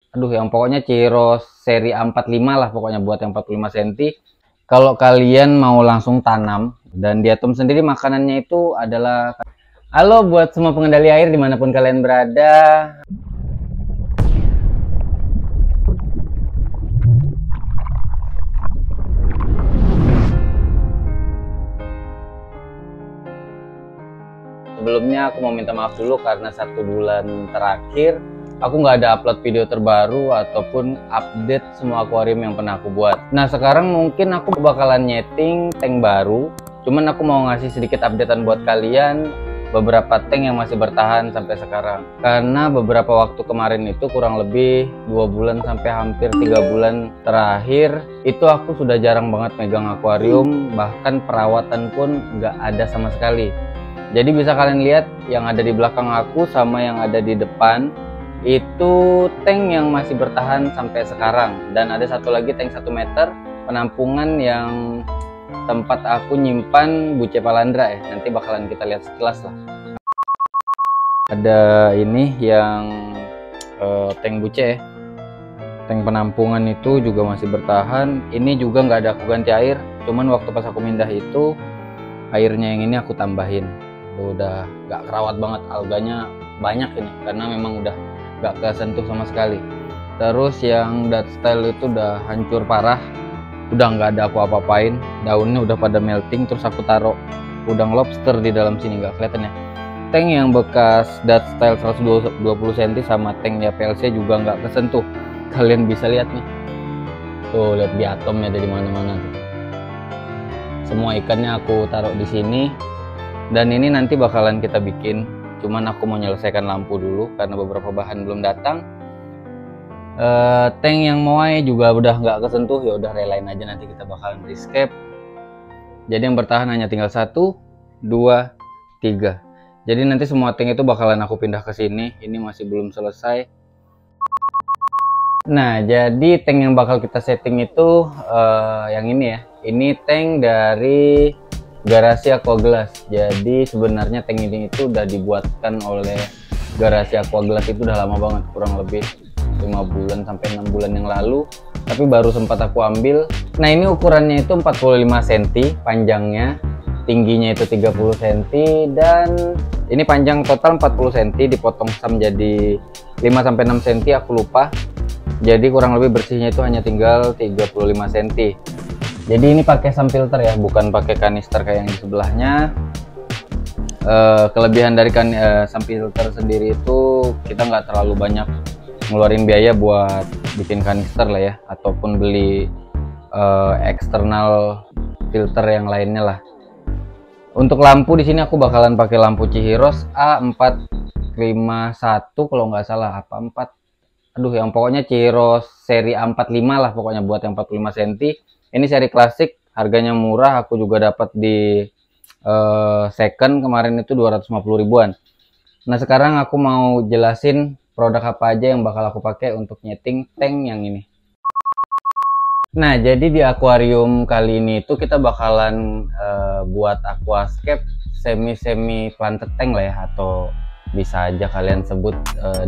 Aduh, yang pokoknya Ciros seri A45 lah pokoknya, buat yang 45 cm. Kalau kalian mau langsung tanam, dan di Atom sendiri makanannya itu adalah, halo buat semua pengendali air dimanapun kalian berada. Sebelumnya aku mau minta maaf dulu karena 1 bulan terakhir aku nggak ada upload video terbaru ataupun update semua akuarium yang pernah aku buat. Nah, sekarang mungkin aku bakalan nyeting tank baru, cuman aku mau ngasih sedikit updatean buat kalian beberapa tank yang masih bertahan sampai sekarang. Karena beberapa waktu kemarin itu kurang lebih 2 bulan sampai hampir 3 bulan terakhir itu aku sudah jarang banget megang akuarium, bahkan perawatan pun nggak ada sama sekali. Jadi bisa kalian lihat yang ada di belakang aku sama yang ada di depan itu tank yang masih bertahan sampai sekarang, dan ada satu lagi tank 1 meter penampungan yang tempat aku nyimpan buce palandra ya. Nanti bakalan kita lihat sekilas lah. Ada ini yang tank buce ya. Tank penampungan itu juga masih bertahan. Ini juga nggak ada aku ganti air, cuman waktu pas aku pindah itu airnya yang ini aku tambahin. Udah nggak kerawat banget, alganya banyak ini karena memang udah nggak kesentuh sama sekali. Terus yang dat style itu udah hancur parah, udah nggak ada aku apa-apain, daunnya udah pada melting. Terus aku taruh udang lobster di dalam sini, nggak kelihatan ya. Tank yang bekas dat style 120 cm sama tanknya PLC juga nggak kesentuh. Kalian bisa lihat nih, tuh lihat di atomnya ada di mana-mana tuh. Semua ikannya aku taruh di sini. Dan ini nanti bakalan kita bikin, cuman aku mau menyelesaikan lampu dulu karena beberapa bahan belum datang. Tank yang moai juga udah nggak kesentuh, ya udah relain aja, nanti kita bakalan rescape. Jadi yang bertahan hanya tinggal 1, 2, 3. Jadi nanti semua tank itu bakalan aku pindah ke sini. Ini masih belum selesai. Nah, jadi tank yang bakal kita setting itu yang ini ya. Ini tank dari Garasi Aquaglass. Jadi sebenarnya tank ini itu udah dibuatkan oleh Garasi Aquaglass itu udah lama banget, kurang lebih 5 bulan sampai 6 bulan yang lalu, tapi baru sempat aku ambil. Nah, ini ukurannya itu 45 cm panjangnya, tingginya itu 30 cm, dan ini panjang total 40 cm, dipotong sam jadi 5 sampai 6 cm aku lupa. Jadi kurang lebih bersihnya itu hanya tinggal 35 cm. Jadi ini pakai sam filter ya, bukan pakai kanister kayak yang di sebelahnya. Kelebihan dari sam filter sendiri itu kita nggak terlalu banyak ngeluarin biaya buat bikin kanister lah ya, ataupun beli eksternal filter yang lainnya lah. Untuk lampu di sini aku bakalan pakai lampu Chihiros A451 kalau nggak salah, apa 4. Aduh, yang pokoknya Chihiros seri A45 lah pokoknya, buat yang 45 cm. Ini seri klasik, harganya murah, aku juga dapat di second kemarin itu 250 ribuan. Nah, sekarang aku mau jelasin produk apa aja yang bakal aku pakai untuk nyeting tank yang ini. Nah, jadi di akuarium kali ini itu kita bakalan buat aquascape semi planted tank lah ya, atau bisa aja kalian sebut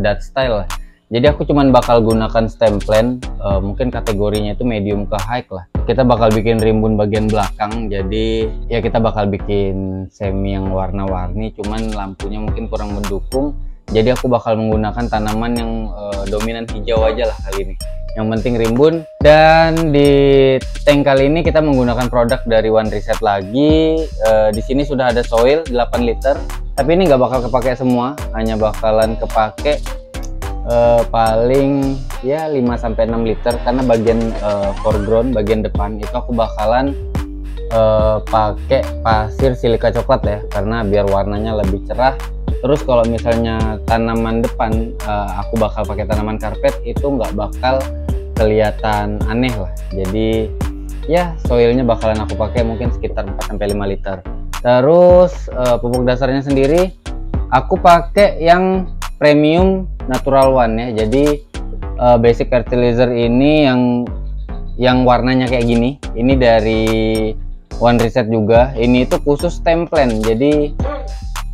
dat style lah. Jadi aku cuman bakal gunakan stem plan, mungkin kategorinya itu medium ke high lah. Kita bakal bikin rimbun bagian belakang, jadi ya kita bakal bikin semi yang warna-warni, cuman lampunya mungkin kurang mendukung. Jadi aku bakal menggunakan tanaman yang dominan hijau aja lah kali ini. Yang penting rimbun. Dan di tank kali ini kita menggunakan produk dari One Reset lagi. Di sini sudah ada soil 8 liter, tapi ini nggak bakal kepake semua, hanya bakalan kepake paling ya 5-6 liter, karena bagian foreground bagian depan itu aku bakalan pakai pasir silika coklat ya, karena biar warnanya lebih cerah. Terus kalau misalnya tanaman depan aku bakal pakai tanaman karpet, itu nggak bakal kelihatan aneh lah. Jadi ya soilnya bakalan aku pakai mungkin sekitar 4-5 liter. Terus pupuk dasarnya sendiri aku pakai yang premium natural one ya. Jadi basic fertilizer ini yang warnanya kayak gini, ini dari One Reset juga. Ini itu khusus stem plan, jadi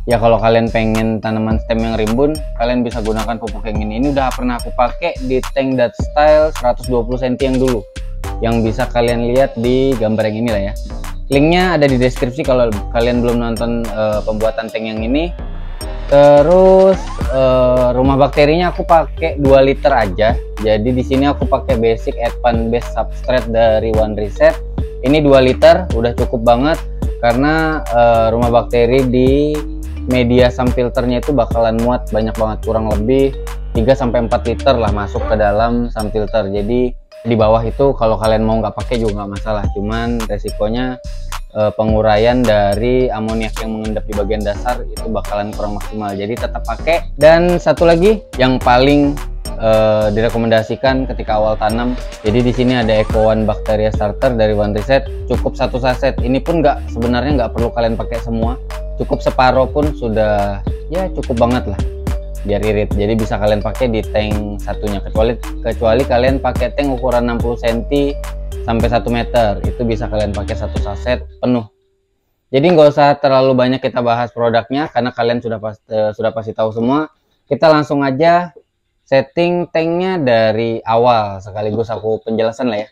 Ya kalau kalian pengen tanaman stem yang rimbun, kalian bisa gunakan pupuk yang ini. Ini udah pernah aku pakai di tank dat style 120 cm yang dulu, yang bisa kalian lihat di gambar yang ini lah ya. Linknya ada di deskripsi kalau kalian belum nonton pembuatan tank yang ini. Terus rumah bakterinya aku pakai 2 liter aja. Jadi di sini aku pakai basic advance base substrate dari One Reset. Ini 2 liter udah cukup banget, karena rumah bakteri di media sum filternya itu bakalan muat banyak banget, kurang lebih 3-4 liter lah masuk ke dalam sum filter. Jadi di bawah itu kalau kalian mau nggak pakai juga nggak masalah, cuman resikonya penguraian dari amoniak yang mengendap di bagian dasar itu bakalan kurang maksimal, jadi tetap pakai. Dan satu lagi yang paling direkomendasikan ketika awal tanam, jadi di sini ada Eco One Bacteria Starter dari One Reset, cukup 1 saset. Ini pun sebenarnya nggak perlu kalian pakai semua, cukup separuh pun sudah ya cukup banget lah biar irit. Jadi bisa kalian pakai di tank satunya, kecuali kalian pakai tank ukuran 60 cm sampai 1 meter, itu bisa kalian pakai 1 saset penuh. Jadi nggak usah terlalu banyak kita bahas produknya karena kalian sudah pasti tahu semua. Kita langsung aja setting tanknya dari awal, sekaligus aku penjelasan lah ya.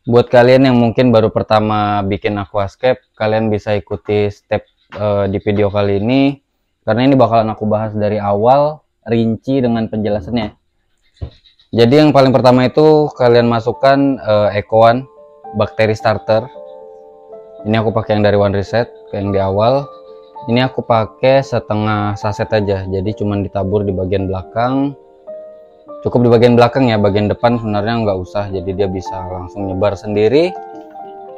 Buat kalian yang mungkin baru pertama bikin aquascape, kalian bisa ikuti step di video kali ini, karena ini bakalan aku bahas dari awal rinci dengan penjelasannya. Jadi yang paling pertama itu kalian masukkan Eco One Bacteria Starter. Ini aku pakai yang dari One Reset, kayak yang di awal. Ini aku pakai setengah saset aja, jadi cuman ditabur di bagian belakang. Cukup di bagian belakang ya, bagian depan sebenarnya nggak usah, jadi dia bisa langsung nyebar sendiri.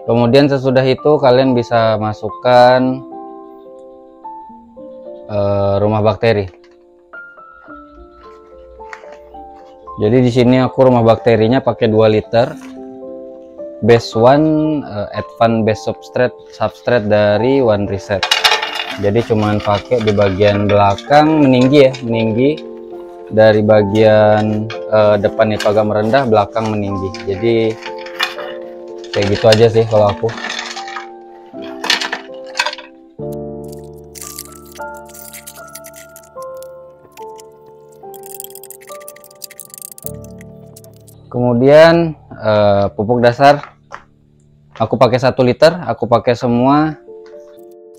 Kemudian sesudah itu kalian bisa masukkan rumah bakteri. Jadi di sini aku rumah bakterinya pakai 2 liter. Base One Advanced Base Substrate dari One Reset. Jadi cuman pakai di bagian belakang meninggi ya, meninggi dari bagian depan itu agak merendah, belakang meninggi. Jadi kayak gitu aja sih kalau aku. Kemudian pupuk dasar aku pakai 1 liter, aku pakai semua.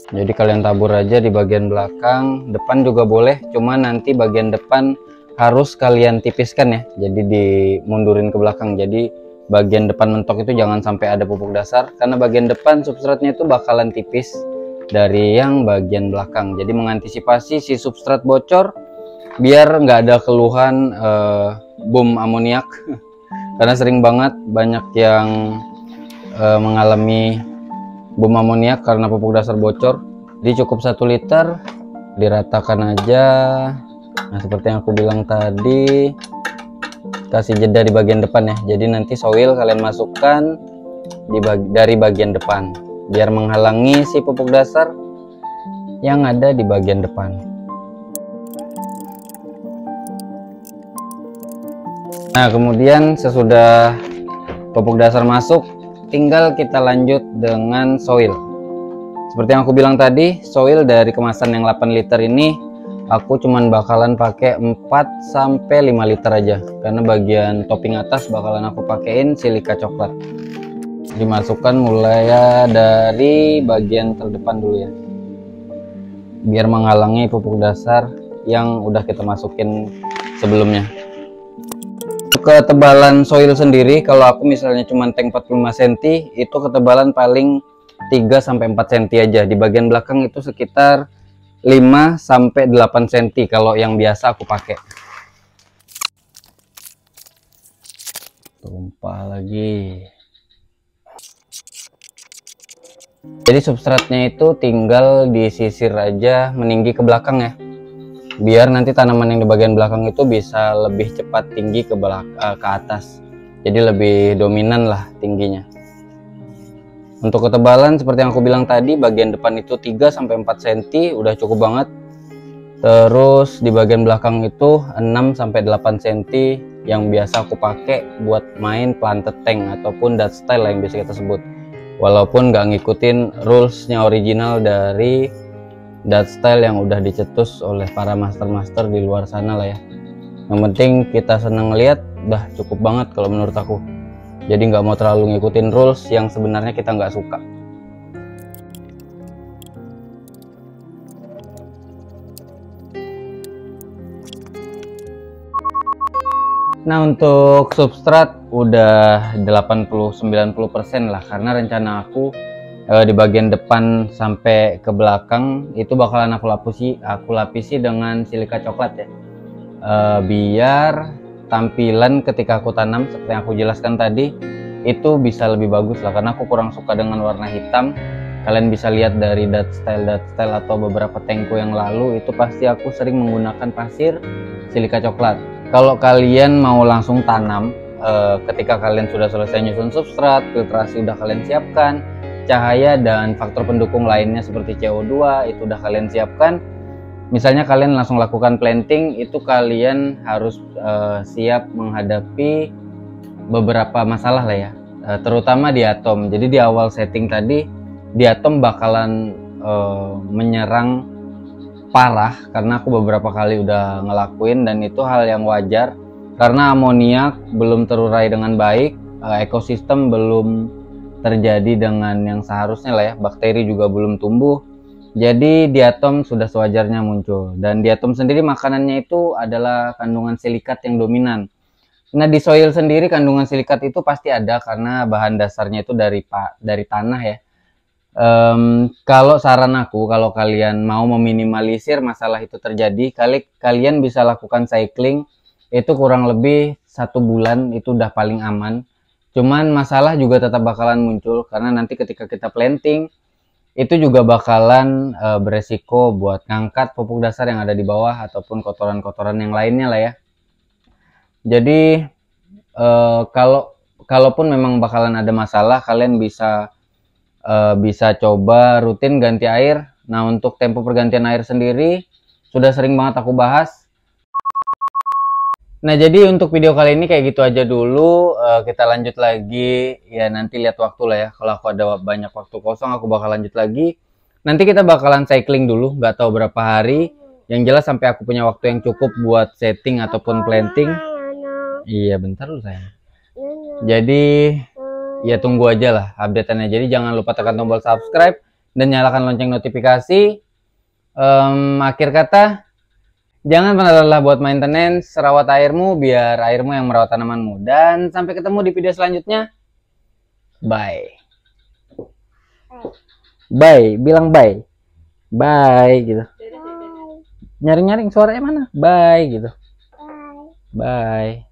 Jadi kalian tabur aja di bagian belakang, depan juga boleh, cuman nanti bagian depan harus kalian tipiskan ya, jadi dimundurin ke belakang. Jadi bagian depan mentok itu jangan sampai ada pupuk dasar, karena bagian depan substratnya itu bakalan tipis dari yang bagian belakang. Jadi mengantisipasi si substrat bocor biar nggak ada keluhan boom amoniak karena sering banget banyak yang mengalami boom amoniak karena pupuk dasar bocor. Jadi cukup 1 liter, diratakan aja. Nah seperti yang aku bilang tadi, kasih jeda di bagian depan ya. Jadi nanti soil kalian masukkan dari bagian depan biar menghalangi si pupuk dasar yang ada di bagian depan. Nah kemudian sesudah pupuk dasar masuk, tinggal kita lanjut dengan soil. Seperti yang aku bilang tadi, soil dari kemasan yang 8 liter ini aku cuman bakalan pakai 4-5 liter aja, karena bagian topping atas bakalan aku pakein silika coklat. Dimasukkan mulai dari bagian terdepan dulu ya, biar menghalangi pupuk dasar yang udah kita masukin sebelumnya. Ketebalan soil sendiri, kalau aku misalnya cuma tank 45 cm, itu ketebalan paling 3-4 cm aja. Di bagian belakang itu sekitar 5-8 cm kalau yang biasa aku pakai. Tumpah lagi. Jadi substratnya itu tinggal disisir aja meninggi ke belakang ya, biar nanti tanaman yang di bagian belakang itu bisa lebih cepat tinggi ke atas, jadi lebih dominan lah tingginya. Untuk ketebalan seperti yang aku bilang tadi, bagian depan itu 3-4 cm udah cukup banget. Terus di bagian belakang itu 6-8 cm yang biasa aku pakai buat main planted tank ataupun dat style yang biasa kita sebut, walaupun nggak ngikutin rulesnya original dari dat style yang udah dicetus oleh para master-master di luar sana lah ya. Yang penting kita seneng lihat, udah cukup banget kalau menurut aku. Jadi nggak mau terlalu ngikutin rules yang sebenarnya kita nggak suka. Nah, untuk substrat udah 80-90% lah, karena rencana aku di bagian depan sampai ke belakang itu bakalan aku lapisi dengan silika coklat ya. Biar tampilan ketika aku tanam seperti yang aku jelaskan tadi itu bisa lebih bagus lah, karena aku kurang suka dengan warna hitam. Kalian bisa lihat dari dat style atau beberapa tengku yang lalu itu pasti aku sering menggunakan pasir silika coklat. Kalau kalian mau langsung tanam, ketika kalian sudah selesai nyusun substrat, filtrasi udah kalian siapkan, cahaya dan faktor pendukung lainnya seperti CO2 itu udah kalian siapkan. Misalnya kalian langsung lakukan planting, itu kalian harus siap menghadapi beberapa masalah lah ya, terutama diatom. Jadi di awal setting tadi diatom bakalan menyerang parah, karena aku beberapa kali udah ngelakuin dan itu hal yang wajar karena amoniak belum terurai dengan baik, ekosistem belum terjadi dengan yang seharusnya lah ya, bakteri juga belum tumbuh. Jadi diatom sudah sewajarnya muncul, dan diatom sendiri makanannya itu adalah kandungan silikat yang dominan. Nah, di soil sendiri kandungan silikat itu pasti ada karena bahan dasarnya itu dari tanah ya. Kalau saran aku, kalau kalian mau meminimalisir masalah itu terjadi, kalian bisa lakukan cycling itu kurang lebih 1 bulan, itu udah paling aman. Cuman masalah juga tetap bakalan muncul karena nanti ketika kita planting itu juga bakalan beresiko buat ngangkat pupuk dasar yang ada di bawah ataupun kotoran-kotoran yang lainnya lah ya. Jadi kalaupun memang bakalan ada masalah, kalian bisa coba rutin ganti air. Nah, untuk tempo pergantian air sendiri sudah sering banget aku bahas. Nah, jadi untuk video kali ini kayak gitu aja dulu. Kita lanjut lagi ya, nanti lihat waktu lah ya. Kalau aku ada banyak waktu kosong aku bakal lanjut lagi. Nanti kita bakalan cycling dulu, nggak tahu berapa hari. Yang jelas sampai aku punya waktu yang cukup buat setting ataupun planting. Iya, bentar lu sayang. Jadi ya tunggu aja lah update-annya. Jadi jangan lupa tekan tombol subscribe dan nyalakan lonceng notifikasi. Akhir kata, jangan pernah lelah buat maintenance, rawat airmu biar airmu yang merawat tanamanmu. Dan sampai ketemu di video selanjutnya. Bye. Bye, bilang bye. Bye gitu. Nyaring-nyaring suaranya mana? Bye gitu. Bye.